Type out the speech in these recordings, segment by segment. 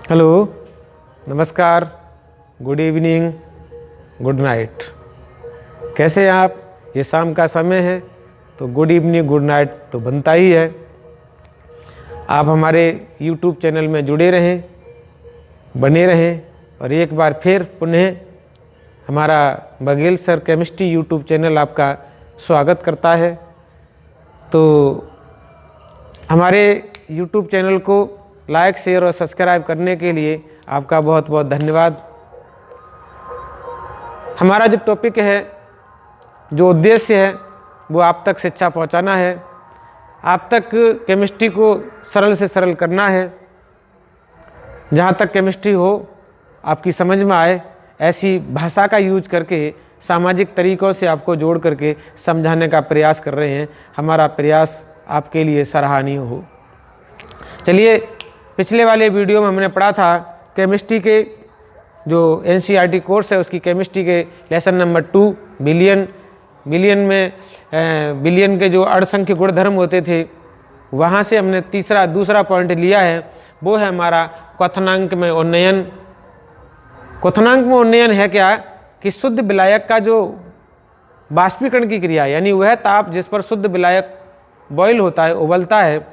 Hello, नमस्कार, good evening, good night. कैसे हैं आप? ये शाम का समय है तो गुड इवनिंग गुड नाइट तो बनता ही है। आप हमारे YouTube चैनल में जुड़े रहें, बने रहें और एक बार फिर पुनः हमारा Baghel sir chemistry YouTube channel आपका स्वागत करता है। तो हमारे YouTube चैनल को लाइक, शेयर और सब्सक्राइब करने के लिए आपका बहुत बहुत धन्यवाद। हमारा जो टॉपिक है, जो उद्देश्य है, वो आप तक शिक्षा पहुंचाना है, आप तक केमिस्ट्री को सरल से सरल करना है। जहाँ तक केमिस्ट्री हो आपकी समझ में आए, ऐसी भाषा का यूज करके सामाजिक तरीक़ों से आपको जोड़ करके समझाने का प्रयास कर रहे हैं। हमारा प्रयास आपके लिए सराहनीय हो। चलिए, पिछले वाले वीडियो में हमने पढ़ा था केमिस्ट्री के जो NCERT कोर्स है उसकी केमिस्ट्री के लेसन नंबर 2 बिलियन में बिलियन के जो अणसंख्य गुणधर्म होते थे, वहाँ से हमने दूसरा पॉइंट लिया है, वो है हमारा क्वथनांक में उन्नयन। क्वथनांक में उन्नयन है क्या कि शुद्ध विलायक का जो बाष्पीकरण की क्रिया, यानी वह ताप जिस पर शुद्ध विलायक बॉयल होता है, उबलता है,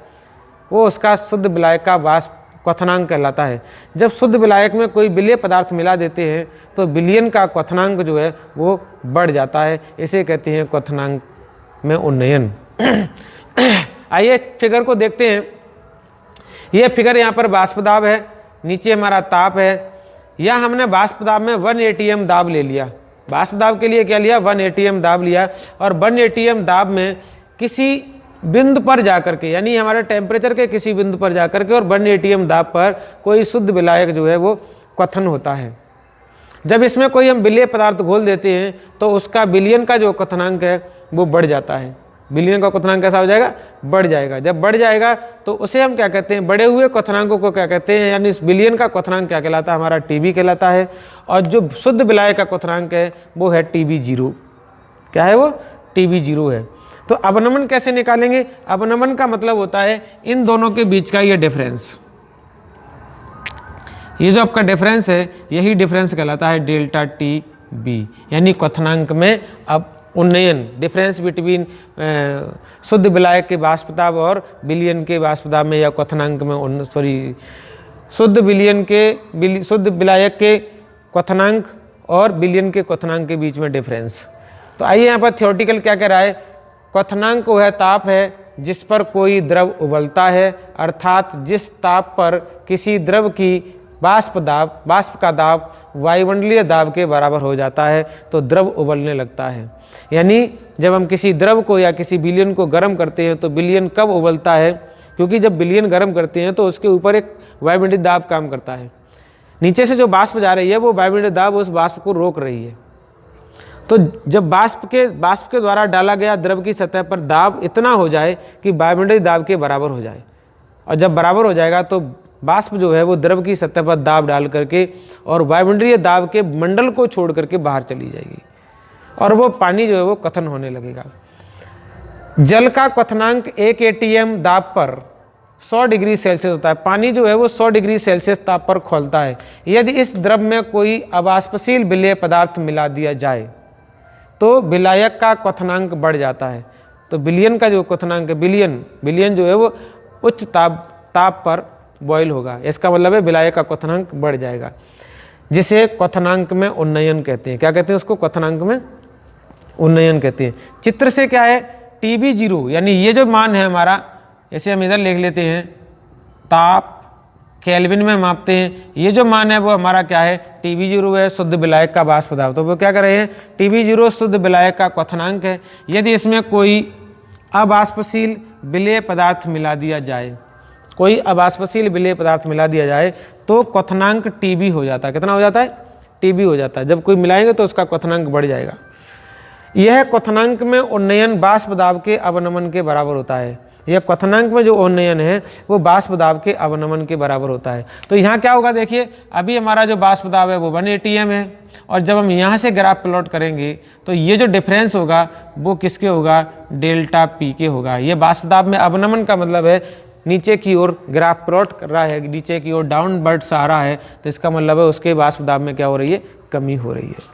वो उसका शुद्ध विलायक का वाष्प क्वथनांक कहलाता है। जब शुद्ध विलायक में कोई विलेय पदार्थ मिला देते हैं तो विलयन का क्वथनांक जो है वो बढ़ जाता है, इसे कहते हैं क्वथनांक में उन्नयन। आइए फिगर को देखते हैं। ये फिगर यहाँ पर वाष्प दाब है, नीचे हमारा ताप है। यहाँ हमने वाष्प दाब में 1 atm दाब ले लिया। वाष्प दाब के लिए क्या लिया? 1 atm दाब लिया। और 1 atm दाब में किसी बिंदु पर जाकर के, यानी हमारे टेम्परेचर के किसी बिंदु पर जाकर के और 1 atm दाब पर कोई शुद्ध विलायक जो है वो क्वथन होता है। जब इसमें कोई हम विलेय पदार्थ घोल देते हैं तो उसका विलयन का जो क्वथनांक है वो बढ़ जाता है। विलयन का क्वथनांक कैसा हो जाएगा? बढ़ जाएगा। जब बढ़ जाएगा तो उसे हम क्या कहते हैं? बढ़े हुए क्वथनांकों को क्या कहते हैं? यानी इस विलयन का क्वथनांक क्या कहलाता है? हमारा TB कहलाता है। और जो शुद्ध विलायक का क्वथनांक है वो है TB0। क्या है वो? TB0 है। तो अवनमन कैसे निकालेंगे? अवनमन का मतलब होता है इन दोनों के बीच का ये डिफरेंस। ये जो आपका डिफरेंस है, यही डिफरेंस कहलाता है डेल्टा TB, यानी क्वथनांक में अब उन्नयन, डिफरेंस बिटवीन शुद्ध विलायक के वाष्प दाब और विलयन के वाष्प दाब में, या क्वथनांक में शुद्ध विलायक के क्वथनांक और विलयन के क्वथनांक के बीच में डिफरेंस। तो आइए यहाँ पर थ्योरेटिकल क्या कह रहा है? क्वथनांक वह ताप है जिस पर कोई द्रव उबलता है, अर्थात जिस ताप पर किसी द्रव की वाष्प का दाब वायुमंडलीय दाब के बराबर हो जाता है तो द्रव उबलने लगता है। यानी जब हम किसी द्रव को या किसी विलयन को गर्म करते हैं तो विलयन कब उबलता है? क्योंकि जब विलयन गर्म करते हैं तो उसके ऊपर एक वायुमंडलीय दाब काम करता है। नीचे से जो वाष्प जा रही है वो वायुमंडलीय दाब उस वाष्प को रोक रही है। तो जब वाष्प के द्वारा डाला गया द्रव की सतह पर दाब इतना हो जाए कि वायुमंडलीय दाब के बराबर हो जाए, और जब बराबर हो जाएगा तो वाष्प जो है वो द्रव की सतह पर दाब डाल करके और वायुमंडलीय दाब के मंडल को छोड़ करके बाहर चली जाएगी और वो पानी जो है वो क्वथन होने लगेगा। जल का क्वथनांक 1 atm दाब पर 100 डिग्री सेल्सियस होता है। पानी जो है वो 100 डिग्री सेल्सियस ताप पर खौलता है। यदि इस द्रव में कोई अवाष्पशील विलेय पदार्थ मिला दिया जाए तो विलायक का क्वथनांक बढ़ जाता है। तो विलयन का जो क्वथनांक है, विलयन जो है वो उच्च ताप पर बॉयल होगा। इसका मतलब है विलायक का क्वथनांक बढ़ जाएगा, जिसे क्वथनांक में उन्नयन कहते हैं। क्या कहते हैं उसको? क्वथनांक में उन्नयन कहते हैं। चित्र से क्या है? TB0, यानी ये जो मान है हमारा, इसे हम इधर लिख लेते हैं, ताप केल्विन में मापते हैं। ये जो मान है वो हमारा क्या है? TB0 है, शुद्ध विलायक का वाष्प दाब। तो वो क्या कर रहे हैं? TB0 शुद्ध विलायक का क्वथनांक है। यदि इसमें कोई अवाष्पशील विलेय पदार्थ मिला दिया जाए, कोई अवाष्पशील विलेय पदार्थ मिला दिया जाए तो क्वथनांक TB हो जाता है। कितना हो जाता है? TB हो जाता है। जब कोई मिलाएंगे तो उसका क्वथनांक बढ़ जाएगा। यह क्वथनांक में उन्नयन वाष्प दाब के अवनमन के बराबर होता है। यह क्वथनांक में जो उन्नयन है वो वाष्प दाब के अवनमन के बराबर होता है। तो यहाँ क्या होगा? देखिए, अभी हमारा जो वाष्प दाब है वो 1 atm है, और जब हम यहाँ से ग्राफ प्लॉट करेंगे तो ये जो डिफरेंस होगा वो किसके होगा? डेल्टा P के होगा। ये वाष्प दाब में अवनमन का मतलब है नीचे की ओर ग्राफ प्लॉट कर रहा है, नीचे की ओर डाउनवर्ड्स आ रहा है, तो इसका मतलब है उसके वाष्प दाब में क्या हो रही है, कमी हो रही है।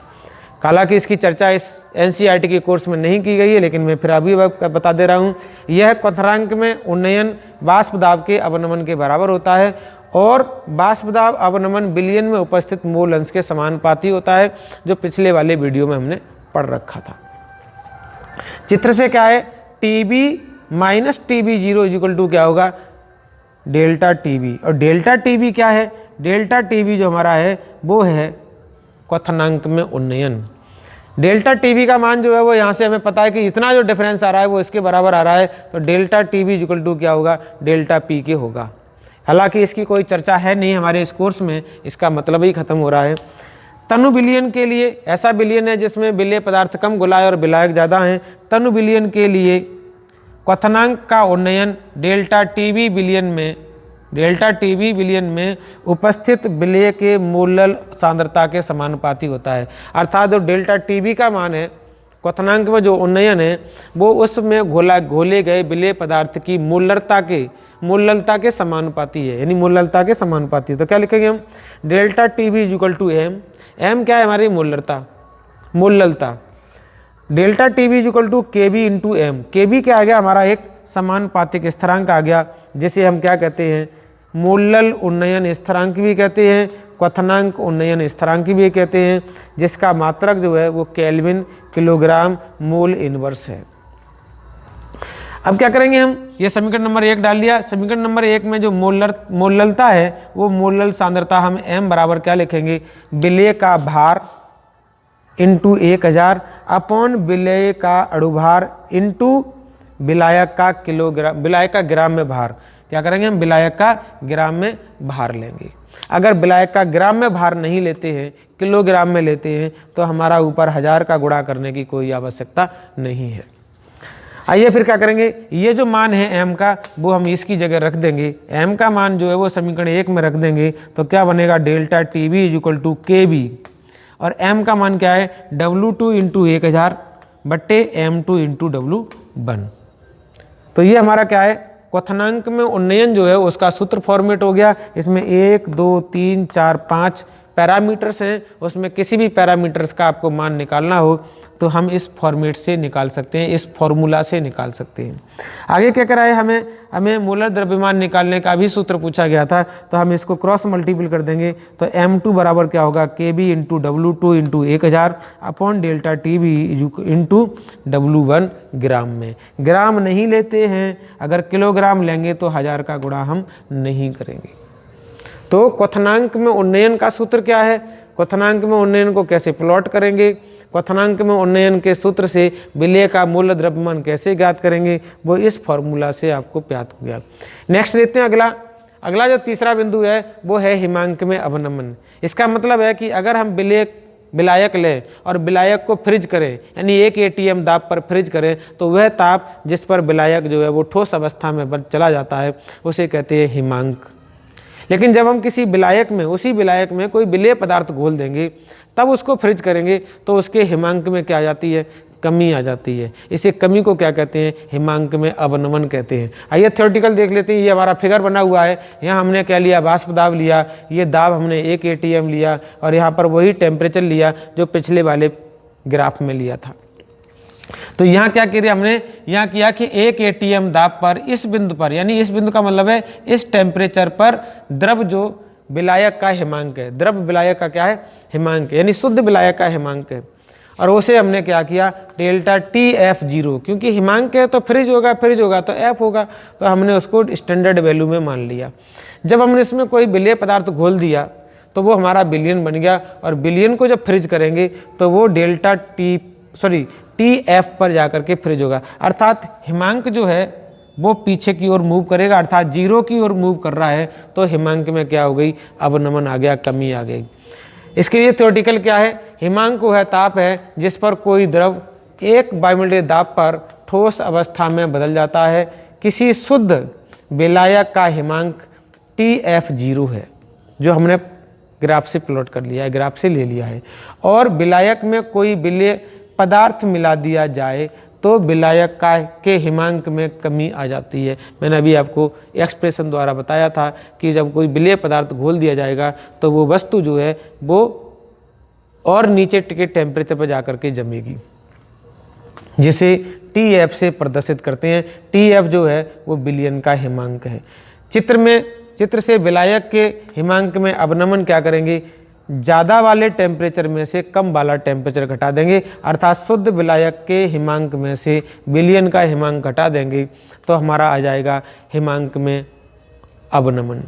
हालांकि इसकी चर्चा इस एनसीईआरटी के कोर्स में नहीं की गई है, लेकिन मैं फिर अभी बता दे रहा हूँ। यह क्वथनांक में उन्नयन वाष्प दाब के अवनमन के बराबर होता है और वाष्प दाब अवनमन बिलियन में उपस्थित मोल अंश के समानुपाती होता है, जो पिछले वाले वीडियो में हमने पढ़ रखा था। चित्र से क्या है, TB minus TB zero equal to क्या होगा, डेल्टा टीबी। और डेल्टा टीबी क्या है, डेल्टा टीबी जो हमारा है वो है क्वथनांक में उन्नयन। डेल्टा टीबी का मान जो है वो यहाँ से हमें पता है कि इतना जो डिफरेंस आ रहा है वो इसके बराबर आ रहा है, तो डेल्टा टीबी इक्वल टू क्या होगा, डेल्टा पी के होगा। हालांकि इसकी कोई चर्चा है नहीं हमारे इस कोर्स में, इसका मतलब ही खत्म हो रहा है। तनु विलयन के लिए ऐसा विलयन है जिसमें विलेय पदार्थ कम घुलाए और विलायक ज़्यादा हैं। तनु विलयन के लिए क्वथनांक का उन्नयन डेल्टा टीबी विलयन में उपस्थित विलेय के मोलल सांद्रता के समानुपाती होता है। अर्थात जो डेल्टा टीबी का मान है क्वथनांक में जो उन्नयन है वो उसमें घोले गए विलेय पदार्थ की मोललता के समानुपाती है, यानी मोललता के समानुपाती है। तो क्या लिखेंगे हम, delta TB is equal to M. M क्या है, हमारी molality. Delta TB is equal to K B into M. K B क्या आ गया, हमारा एक समानुपातिक स्थिरांक आ गया, जिसे हम क्या कहते हैं, मोलल उन्नयन स्थिरांक भी कहते हैं, क्वथनांक उन्नयन स्थिरांक भी कहते हैं, जिसका मात्रक जो है वो केल्विन किलोग्राम मोल इनवर्स है। अब क्या करेंगे हम, ये समीकरण नंबर 1 डाल दिया। समीकरण नंबर 1 में जो मोललता है वो मोलल सांद्रता हम m बराबर क्या लिखेंगे, विलेय का भार इंटू 1000 अपॉन विलेय का अणुभार इंटू विलायक का ग्राम में भार। क्या करेंगे हम, विलायक का ग्राम में भार लेंगे। अगर विलायक का ग्राम में भार नहीं लेते हैं, किलोग्राम में लेते हैं, तो हमारा ऊपर 1000 का गुणा करने की कोई आवश्यकता नहीं है। आइए फिर क्या करेंगे, ये जो मान है m का वो हम इसकी जगह रख देंगे। m का मान जो है वो समीकरण 1 में रख देंगे, तो क्या बनेगा, delta T B is equal to K B, और m का मान क्या है, W2 इंटू 1000 बट्टे M2 इंटू W1। तो ये हमारा क्या है, क्वथनांक में उन्नयन जो है उसका सूत्र फॉर्मेट हो गया। इसमें 1 2 3 4 5 पैरामीटर्स हैं, उसमें किसी भी पैरामीटर्स का आपको मान निकालना हो तो हम इस फॉर्मेट से निकाल सकते हैं, इस फॉर्मूला से निकाल सकते हैं। आगे क्या कराए, हमें मोलर द्रव्यमान निकालने का भी सूत्र पूछा गया था, तो हम इसको क्रॉस मल्टीपल कर देंगे, तो M2 बराबर क्या होगा, K B into W2 into 1000 upon delta T B into W1 gram में। ग्राम नहीं लेते हैं, अगर किलोग्राम लेंगे तो 1000 का गुणा हम नहीं करेंगे। तो क्वथनांक में उन्नयन का सूत्र क्या है, क्वथनांक में उन्नयन को कैसे प्लॉट करेंगे, क्वथनांक में उन्नयन के सूत्र से विलेय का मूल द्रव्यमान कैसे ज्ञात करेंगे, वो इस फॉर्मूला से आपको ज्ञात हो गया। नेक्स्ट लेते हैं अगला जो तीसरा बिंदु है वो है हिमांक में अवनमन। इसका मतलब है कि अगर हम विलायक लें और विलायक को फ्रिज करें, यानी 1 atm दाब पर फ्रिज करें, तो वह ताप जिस पर विलायक जो है वो ठोस अवस्था में चला जाता है उसे कहते हैं हिमांक। लेकिन जब हम किसी विलायक में, उसी विलायक में कोई विलेय पदार्थ घोल देंगे, तब उसको फ्रिज करेंगे, तो उसके हिमांक में क्या आ जाती है, कमी आ जाती है। इसे कमी को क्या कहते हैं, हिमांक में अवनमन कहते हैं। आइए थ्योरेटिकल देख लेते हैं। ये हमारा फिगर बना हुआ है, यहाँ हमने क्या लिया, वाष्प दाब लिया, ये दाब हमने 1 atm लिया, और यहाँ पर वही टेम्परेचर लिया जो पिछले वाले ग्राफ में लिया था। तो यहाँ क्या किया हमने, यहाँ किया कि 1 atm दाब पर इस बिंदु पर, यानी इस बिंदु का मतलब है इस टेम्परेचर पर द्रव जो विलायक का हिमांक है, द्रव विलायक का क्या है, हिमांक, यानी शुद्ध विलायक का हिमांक है, और उसे हमने क्या किया, डेल्टा TF0, क्योंकि हिमांक है तो फ्रिज होगा तो F होगा, तो हमने उसको स्टैंडर्ड वैल्यू में मान लिया। जब हमने इसमें कोई विलेय पदार्थ घोल दिया तो वो हमारा विलयन बन गया, और विलयन को जब फ्रिज करेंगे तो वो डेल्टा TF पर जाकर के फ्रिज होगा। अर्थात हिमांक जो है वो पीछे की ओर मूव करेगा, अर्थात 0 की ओर मूव कर रहा है, तो हिमांक में क्या हो गई, अवनमन आ गया, कमी आ गई। इसके लिए थ्योरेटिकल क्या है, हिमांक वह ताप है जिस पर कोई द्रव एक वायुमंडलीय दाब पर ठोस अवस्था में बदल जाता है। किसी शुद्ध विलायक का हिमांक TF0 है, जो हमने ग्राफ से प्लॉट कर लिया है, ग्राफ से ले लिया है, और विलायक में कोई विलेय पदार्थ मिला दिया जाए तो विलायक के हिमांक में कमी आ जाती है। मैंने अभी आपको एक्सप्रेशन द्वारा बताया था कि जब कोई विलेय पदार्थ घोल दिया जाएगा तो वो वस्तु जो है वो और नीचे टिके टेम्परेचर पर जाकर के जमेगी, जिसे TF से प्रदर्शित करते हैं। TF जो है वो विलयन का हिमांक है। चित्र से विलायक के हिमांक में अवनमन क्या करेंगे, ज़्यादा वाले टेम्परेचर में से कम वाला टेम्परेचर घटा देंगे, अर्थात शुद्ध विलायक के हिमांक में से विलयन का हिमांक घटा देंगे तो हमारा आ जाएगा हिमांक में अवनमन।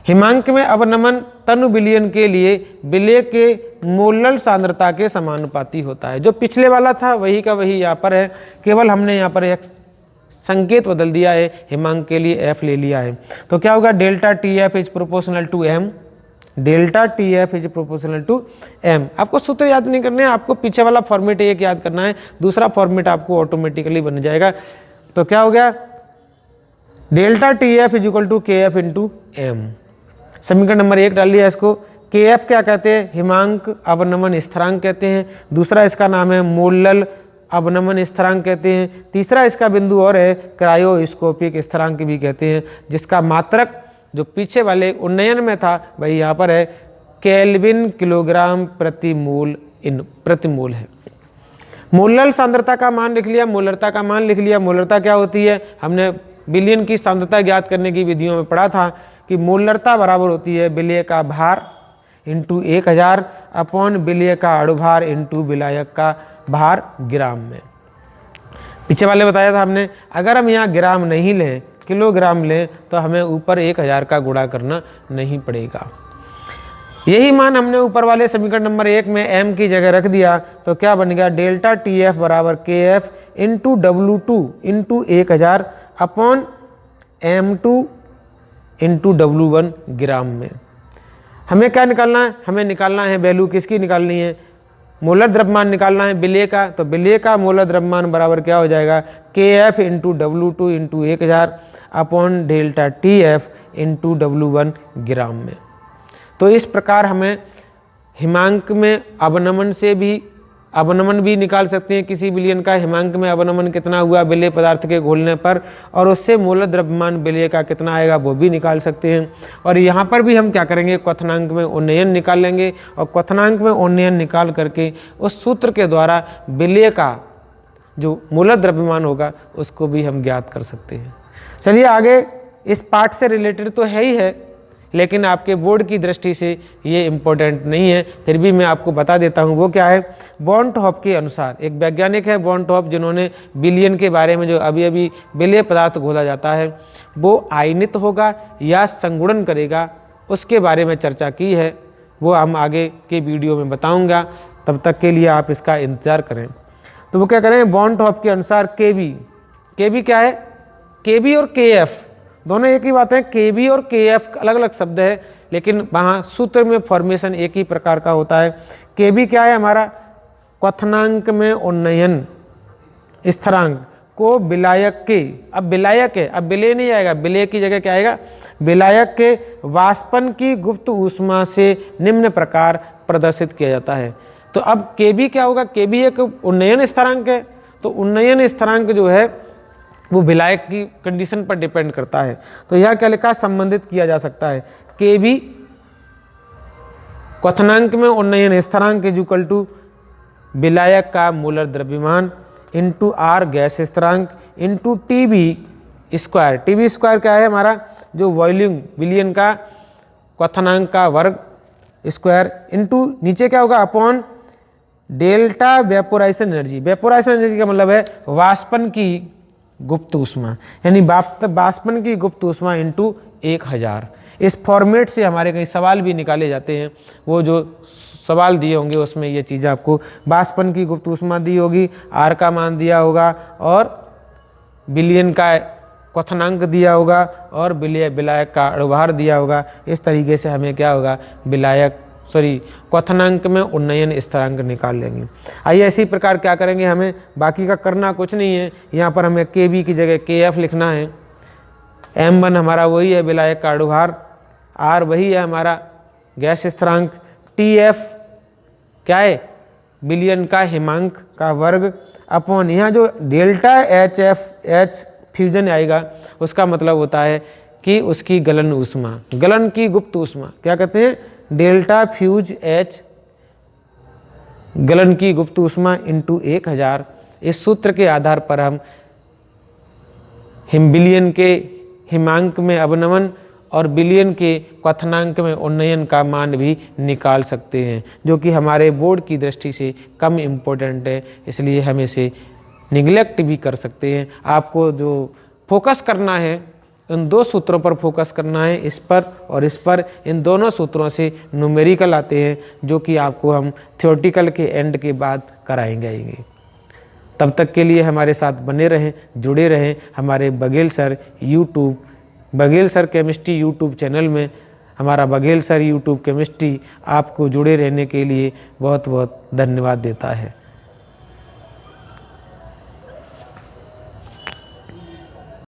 हिमांक में अवनमन तनु विलयन के लिए विलेय के मोलर सांद्रता के समानुपाती होता है। जो पिछले वाला था वही का वही यहाँ पर है, केवल हमने यहाँ पर एक संकेत बदल दिया है, हिमांक के लिए F ले लिया है। तो क्या होगा, delta TF is proportional to M, delta TF is proportional to M। आपको सूत्र याद नहीं करने हैं, आपको पीछे वाला फॉर्मेट एक याद करना है, दूसरा फॉर्मेट आपको ऑटोमेटिकली बन जाएगा। तो क्या हो गया, delta TF is equal to KF into M। समीकरण नंबर 1 डाल लिया इसको। KF क्या कहते हैं, हिमांक अवनमन स्थिरांक कहते हैं। दूसरा इसका नाम है मोलल अवनमन स्थिरांक कहते हैं। तीसरा इसका बिंदु और है क्रायोस्कोपिक स्थिरांक भी कहते हैं, जिसका मात्रक जो पीछे वाले उन्नयन में था वही यहाँ पर है, केल्विन किलोग्राम प्रति मोल है। मोलर सांद्रता का मान लिख लिया, मोलरता का मान लिख लिया। मोलरता क्या होती है, हमने विलयन की सांद्रता ज्ञात करने की विधियों में पढ़ा था कि मोलरता बराबर होती है विलेय का भार इंटू 1000 अपॉन विलेय का अणुभार इंटू विलायक का भार ग्राम में। पीछे वाले बताया था हमने, अगर हम यहाँ ग्राम नहीं लें, किलोग्राम लें, तो हमें ऊपर 1000 का गुणा करना नहीं पड़ेगा। यही मान हमने ऊपर वाले समीकरण नंबर 1 में M की जगह रख दिया तो क्या बन गया, डेल्टा TF बराबर KF into W2 into 1000 upon M2 into W1 gram में। हमें क्या निकालना है, हमें निकालना है वैल्यू किसकी निकालनी है, मोलर द्रव्यमान निकालना है विलेय का। तो विलेय का मोलर द्रव्यमान बराबर क्या हो जाएगा, KF into W2 into 1000 upon delta TF into W1 gram में। तो इस प्रकार हमें हिमांक में अवनमन भी निकाल सकते हैं किसी विलयन का। हिमांक में अवनमन कितना हुआ विलेय पदार्थ के घोलने पर, और उससे मोलर द्रव्यमान विलेय का कितना आएगा वो भी निकाल सकते हैं। और यहाँ पर भी हम क्या करेंगे, क्वथनांक में उन्नयन निकाल लेंगे, और क्वथनांक में उन्नयन निकाल करके उस सूत्र के द्वारा विलेय का जो मोलर द्रव्यमान होगा उसको भी हम ज्ञात कर सकते हैं। चलिए आगे, इस पार्ट से रिलेटेड तो है ही है, लेकिन आपके बोर्ड की दृष्टि से ये इम्पोर्टेंट नहीं है, फिर भी मैं आपको बता देता हूँ। वो क्या है, बॉन्टहॉफ के अनुसार, एक वैज्ञानिक है बॉन्टहॉफ, जिन्होंने विलयन के बारे में, जो अभी अभी विलेय पदार्थ घोला जाता है वो आयनित होगा या संगुणन करेगा, उसके बारे में चर्चा की है। वो हम आगे के वीडियो में बताऊँगा, तब तक के लिए आप इसका इंतज़ार करें। तो वो क्या करें, बॉन्टहॉफ के अनुसार केबी क्या है, केबी और KF दोनों एक ही बात है। KB और KF अलग अलग शब्द है, लेकिन वहाँ सूत्र में फॉर्मेशन एक ही प्रकार का होता है। KB क्या है हमारा, क्वथनांक में उन्नयन स्थिरांक को विलायक के, अब विलायक है, अब विलेय नहीं आएगा, विलेय की जगह क्या आएगा, विलायक के वाष्पन की गुप्त ऊष्मा से निम्न प्रकार प्रदर्शित किया जाता है। तो अब KB क्या होगा, KB एक उन्नयन स्थिरांक है। तो उन्नयन स्थिरांक जो है वो विलायक की कंडीशन पर डिपेंड करता है। तो यह क्या लिखा, संबंधित किया जा सकता है, KB क्वथनांक में उन्नयन स्थिरांक इज इक्वल टू विलायक का मोलर द्रव्यमान इंटू R गैस स्थिरांक into TB square. TB square क्या है हमारा, जो वॉल्यूम विलयन का क्वथनांक का वर्ग स्क्वायर इंटू नीचे क्या होगा, upon delta vaporisation energy. Vaporisation energy का मतलब है वाष्पन की गुप्त ऊष्मा, यानी वाष्पन की गुप्त ऊष्मा इंटू 1000। इस फॉर्मेट से हमारे कई सवाल भी निकाले जाते हैं, वो जो सवाल दिए होंगे उसमें ये चीज़ें आपको, वाष्पन की गुप्त ऊष्मा दी होगी, R का मान दिया होगा, और विलयन का क्वथनांक दिया होगा, और विलायक का अणुभार दिया होगा। इस तरीके से हमें क्या होगा, क्वथनांक में उन्नयन स्थिरांक निकाल लेंगे। आइए इसी प्रकार क्या करेंगे, हमें बाकी का करना कुछ नहीं है। यहाँ पर हमें KB की जगह KF लिखना है। M1 हमारा वही है विलायक का अणुभार, R वही है हमारा गैस स्थिरांक, TF क्या है, विलयन का हिमांक का वर्ग अपॉन यहाँ जो डेल्टा H फ्यूजन आएगा उसका मतलब होता है कि उसकी गलन ऊष्मा, गलन की गुप्त ऊष्मा क्या कहते हैं, डेल्टा फ्यूज H गलन की गुप्त ऊष्मा इंटू 1000। इस सूत्र के आधार पर हम बिलियन के हिमांक में अवनमन और बिलियन के क्वथनांक में उन्नयन का मान भी निकाल सकते हैं, जो कि हमारे बोर्ड की दृष्टि से कम इम्पोर्टेंट है, इसलिए हम इसे निगलेक्ट भी कर सकते हैं। आपको जो फोकस करना है इन दो सूत्रों पर फोकस करना है, इस पर और इस पर। इन दोनों सूत्रों से न्यूमेरिकल आते हैं जो कि आपको हम थ्योरेटिकल के एंड के बाद कराएंगे। तब तक के लिए हमारे साथ बने रहें, जुड़े रहें हमारे Baghel sir chemistry YouTube channel में। हमारा बघेल सर यूट्यूब केमिस्ट्री आपको जुड़े रहने के लिए बहुत बहुत धन्यवाद देता है।